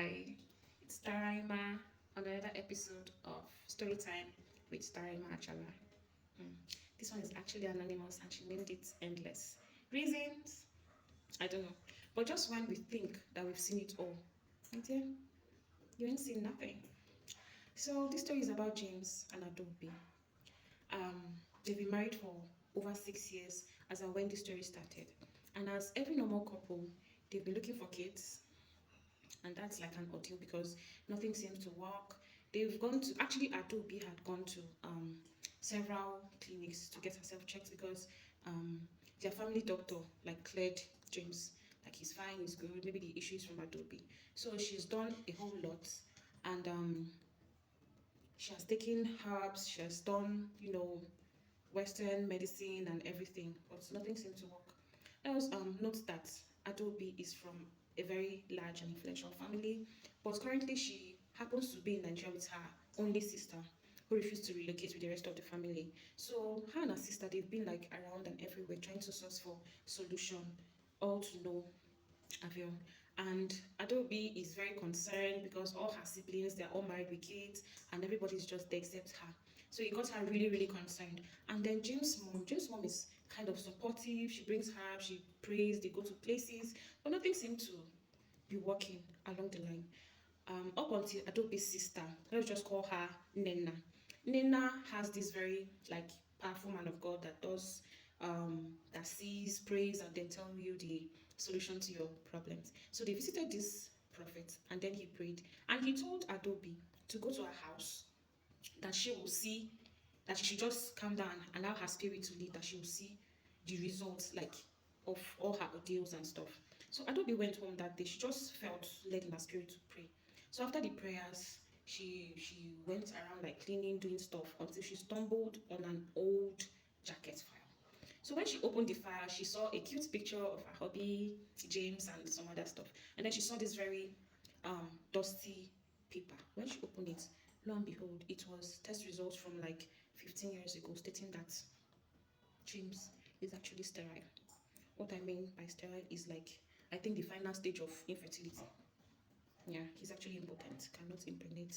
Hi, it's Taraima on another episode of Storytime with Taraima Achala. Mm. This one is actually anonymous and she named it Endless. Reasons? I don't know. But just when we think that we've seen it all, and yeah, you ain't seen nothing. So this story is about James and Adobe. Um, they've been married for over 6 years as and when the story started. And as every normal couple, they've been looking for kids, and that's like an ordeal because nothing seems to work. They've gone to actually Adobe had gone to several clinics to get herself checked because um, their family doctor like cleared James, like he's fine, he's good. Maybe the issue is from Adobe. So she's done a whole lot, and she has taken herbs. She has done Western medicine and everything, but nothing seemed to work. Else, note that Adobe is from a very large and influential family, but currently she happens to be in Nigeria with her only sister who refused to relocate with the rest of the family. So her and her sister, they've been like around and everywhere trying to source for solution, all to no avail. And Adobe is very concerned because all her siblings, they're all married with kids, and everybody's just there except her. So it got her really, really concerned. And then James' mom is kind of supportive. She brings her, she prays, they go to places, but nothing seemed to be working along the line. Up until Adobe's sister, let's just call her Nena. Nena has this very like powerful man of God that does that sees, prays, and then tell you the solution to your problems. So they visited this prophet and then he prayed and he told Adobe to go to her house, that she will see, that she should just calm down, allow her spirit to lead, that she will see the results like of all her ordeals and stuff. So Adobe went home that day. She just felt led in her spirit to pray. So after the prayers, she went around like cleaning, doing stuff until she stumbled on an old jacket file. So when she opened the file, she saw a cute picture of her hubby, James, and some other stuff. And then she saw this very dusty paper. When she opened it, lo and behold, it was test results from like 15 years ago stating that James is actually sterile. What I mean by sterile is like, I think the final stage of infertility. Yeah, he's actually impotent, cannot impregnate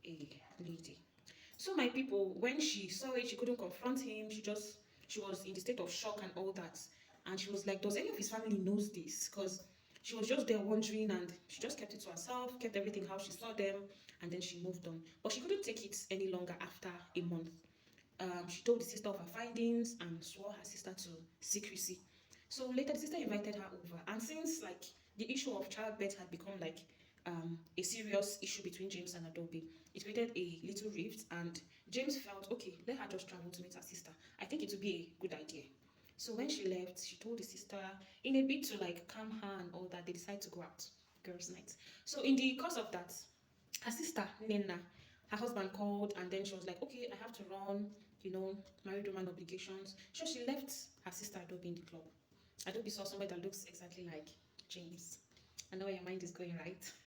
a lady. So my people, when she saw it, she couldn't confront him. She was in the state of shock and all that. And she was like, does any of his family knows this? Because she was just there wondering and she just kept it to herself, kept everything how she saw them, and then she moved on. But she couldn't take it any longer after a month. She told the sister of her findings and swore her sister to secrecy. So later the sister invited her over, and since like the issue of childbirth had become like a serious issue between James and Adobe, it created a little rift, and James felt, okay, let her just travel to meet her sister. I think it would be a good idea. So when she left, she told the sister in a bit to like calm her and all that, they decided to go out, girls' night. So in the course of that, her sister, Nena, her husband called and then she was like, okay, I have to run, married woman obligations. So she left her sister Adobe in the club. Adobe saw somebody that looks exactly like James. I know where your mind is going, right?